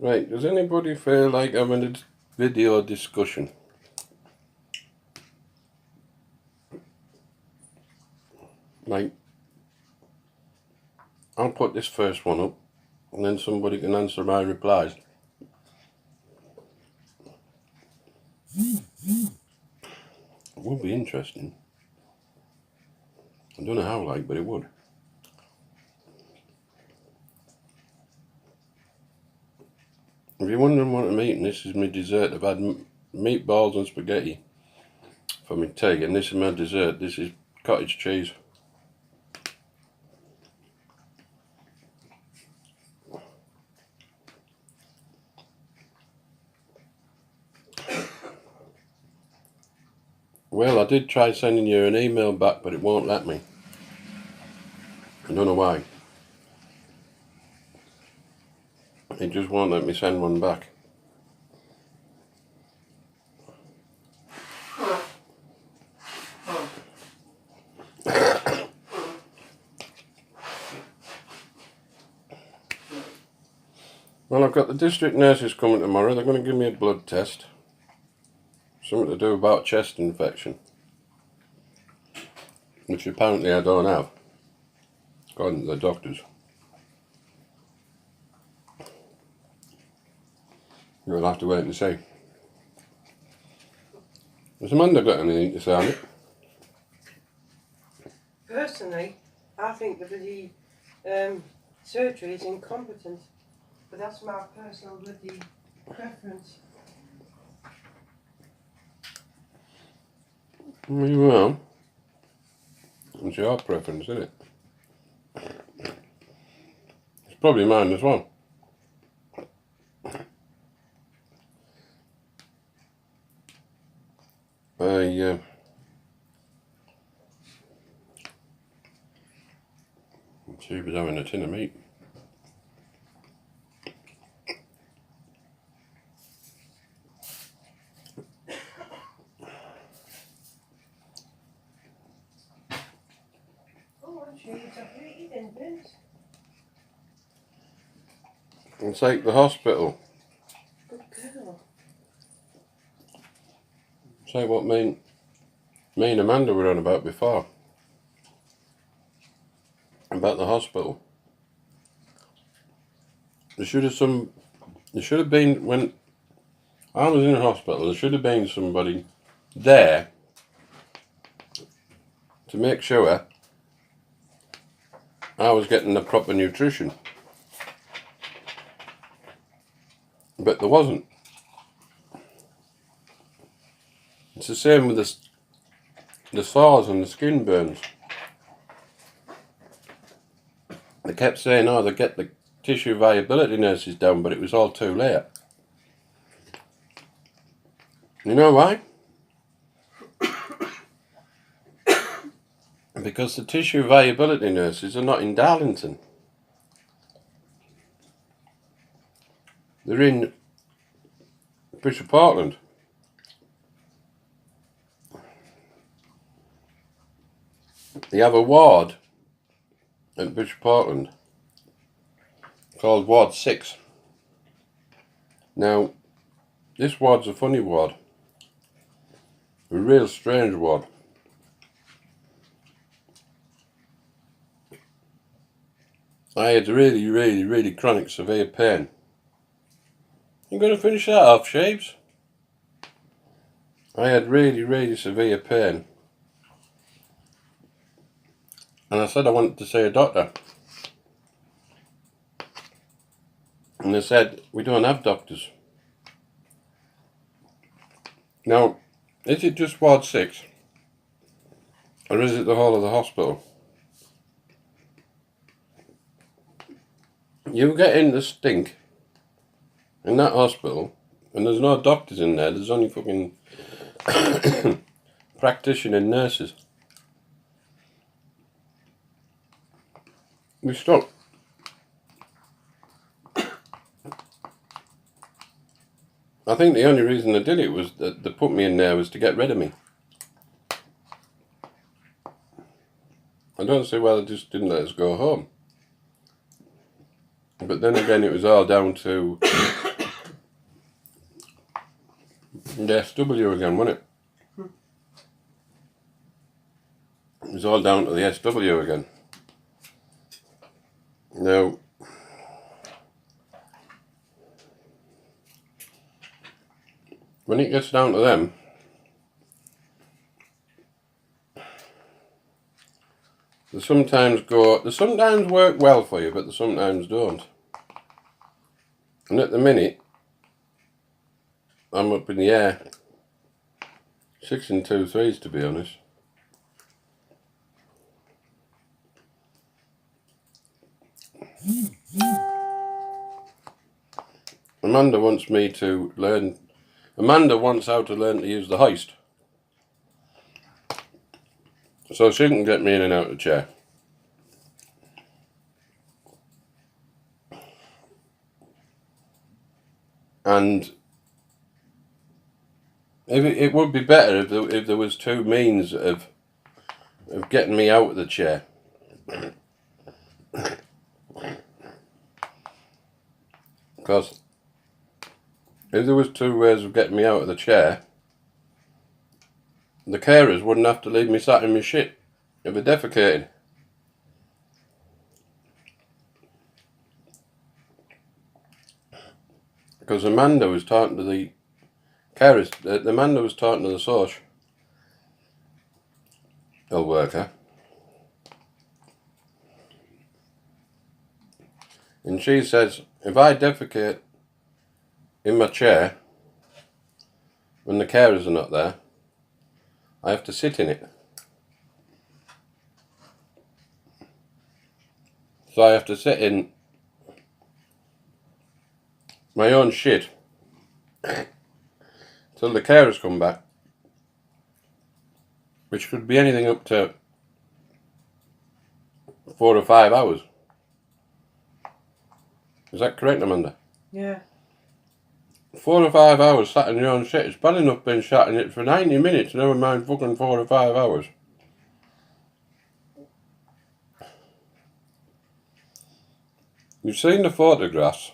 Right, does anybody feel like having a video discussion? Like, I'll put this first one up, and then somebody can answer my replies. It would be interesting. I don't know how, but it would. If you're wondering what I'm eating, this is my dessert. I've had meatballs and spaghetti for my tea, and this is my dessert. This is cottage cheese. Well, I did try sending you an email back, but it won't let me. I don't know why. It just won't let me send one back. Well, I've got the district nurses coming tomorrow. They're going to give me a blood test. Something to do about chest infection, which apparently I don't have, according to the doctors. You'll have to wait and see. Has Amanda got anything to say on it? Personally, I think the bloody surgery is incompetent, but that's my personal bloody preference. Well, it's your preference, isn't it? It's probably mine as well. She was having a tin of meat. Oh, I'm sure you're happy then, Vince. It's like the hospital. Good girl. It's like what me and Amanda were on about before. About the hospital. There should have been, when I was in the hospital, there should have been somebody there to make sure I was getting the proper nutrition. But there wasn't. It's the same with the sores and the skin burns. They kept saying, oh, they get the tissue viability nurses down, but it was all too late. You know why? Because the tissue viability nurses are not in Darlington. They're in Bishop Auckland. They have a ward at Bishop Auckland called Ward 6. Now, this ward's a funny ward. A real strange ward. I had really chronic severe pain. You going to finish that off, Shapes? I had really severe pain. And I said I wanted to see a doctor. And they said, we don't have doctors. Now, is it just Ward 6? Or is it the whole of the hospital? You get in the stink in that hospital, and there's no doctors in there, there's only fucking practitioner nurses. We stopped. I think the only reason they did it was that they put me in there was to get rid of me. I don't see why they just didn't let us go home. But then again, it was all down to The SW again, wasn't it? It was all down to the SW again. Now, when it gets down to them, they sometimes work well for you, but they sometimes don't. And at the minute, I'm up in the air 6 and 2/3 to be honest. Amanda wants how to learn to use the hoist, so she can get me in and out of the chair. And it would be better if there was two means of getting me out of the chair. Because if there was two ways of getting me out of the chair, the carers wouldn't have to leave me sat in my shit if they're defecating. Because Amanda was talking to the carers, Amanda was talking to the social worker, and she says, if I defecate in my chair when the carers are not there, I have to sit in it. So I have to sit in my own shit till the carers come back, which could be anything up to 4 or 5 hours. Is that correct, Amanda? Yeah. 4 or 5 hours sat in your own shit. It's bad enough being sat in it for 90 minutes, never mind fucking 4 or 5 hours. You've seen the photographs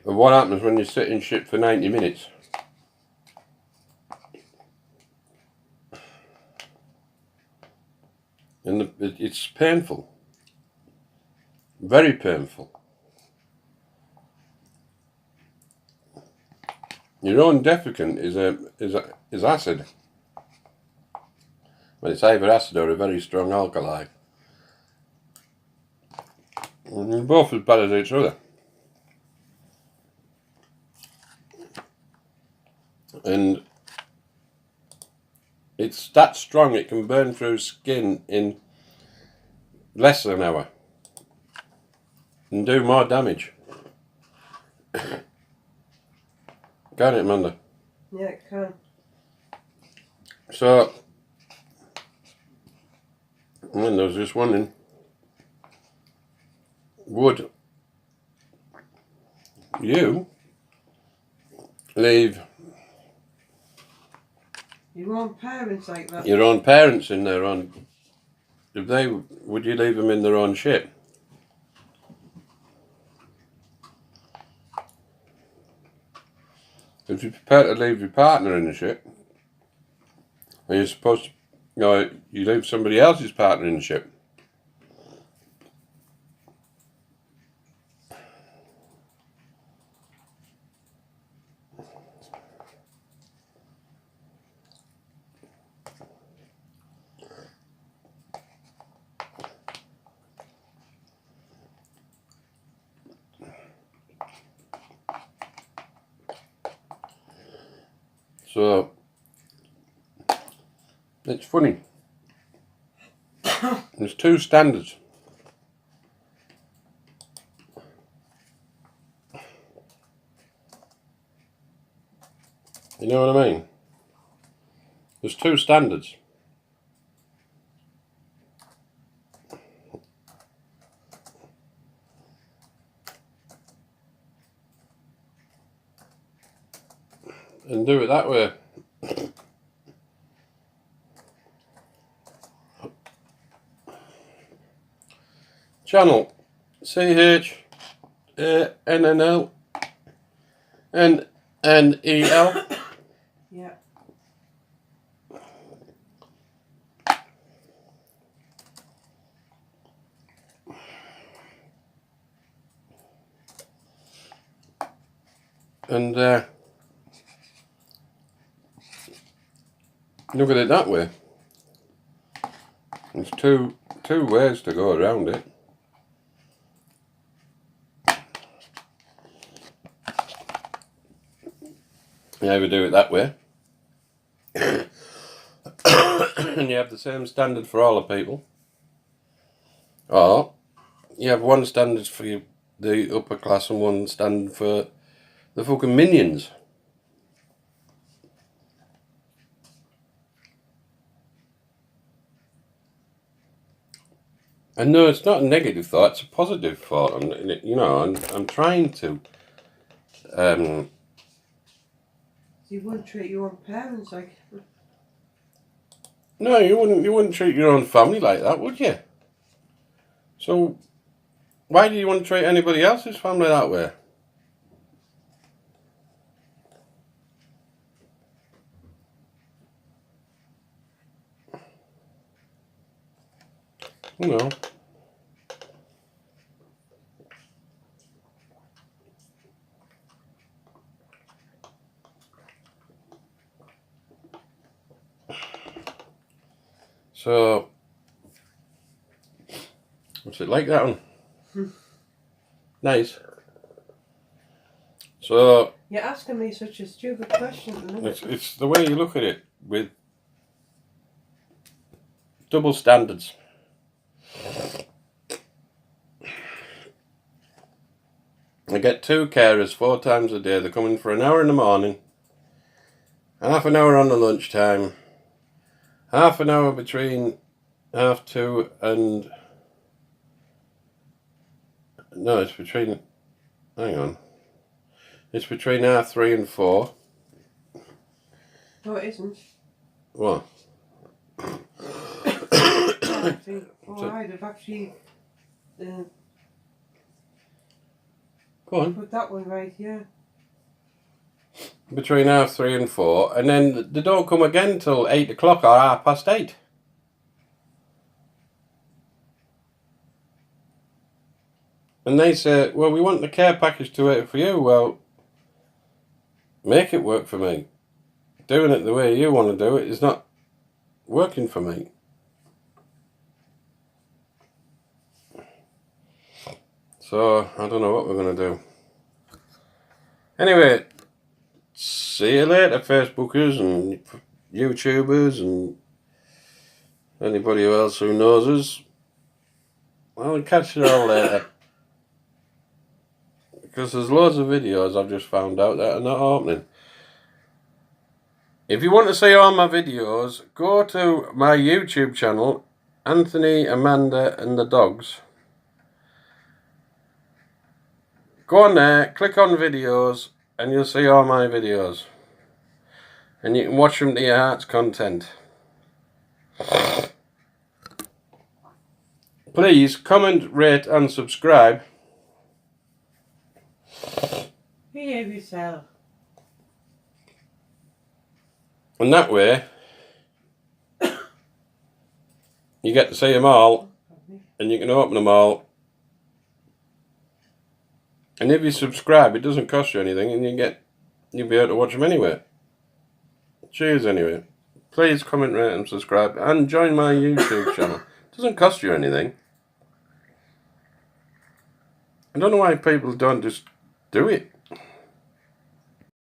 of what happens when you sit in shit for 90 minutes. And it's painful. Very painful. Your own defecant is acid. Well, it's either acid or a very strong alkali. And they're both as bad as each other. And it's that strong it can burn through skin in less than an hour and do more damage. Can't it, Amanda? Yeah, it can. So, and I was just wondering, would you leave Your own parents like that? your own parents in their own, would you leave them in their own shit? If you're prepared to leave your partner in the shit, and you're supposed to, you leave somebody else's partner in the shit. So, it's funny. There's two standards. You know what I mean? There's two standards. And do it that way. Channel CHANNL, and and EL. Yeah. And look at it that way. There's two ways to go around it. You either do it that way, and you have the same standard for all the people, or you have one standard for the upper class and one standard for the fucking minions. And no, it's not a negative thought; it's a positive thought. I'm trying to. You wouldn't treat your own parents like. No, you wouldn't treat your own family like that, would you? So, why do you want to treat anybody else's family that way? You know. So, what's it like, that one? Nice. So, You're asking me such a stupid question. it's the way you look at it, with double standards. I get 2 carers 4 times a day. They come in for an hour in the morning, half an hour on the lunchtime, half an hour between 2:30 and... No, it's between... Hang on. It's between 3:30 and 4. No, it isn't. What? I think, I'd have actually Go on. put that one right, yeah. Between 3:30 and 4, and then they don't come again till 8 o'clock or 8:30. And they say, well, we want the care package to work for you. Well, make it work for me. Doing it the way you want to do it is not working for me. So, I don't know what we're going to do. Anyway, see you later, Facebookers and YouTubers and anybody else who knows us. I'll catch you all later. Because there's loads of videos I've just found out that are not opening. If you want to see all my videos, go to my YouTube channel, Anthony, Amanda and the Dogs. Go on there, click on videos, and you'll see all my videos. And you can watch them to your heart's content. Please comment, rate and subscribe. Behave yourself. And that way, you get to see them all, and you can open them all. And if you subscribe, it doesn't cost you anything, and you'll be able to watch them anyway. Cheers anyway. Please comment, rate and subscribe, and join my YouTube channel. It doesn't cost you anything. I don't know why people don't just do it.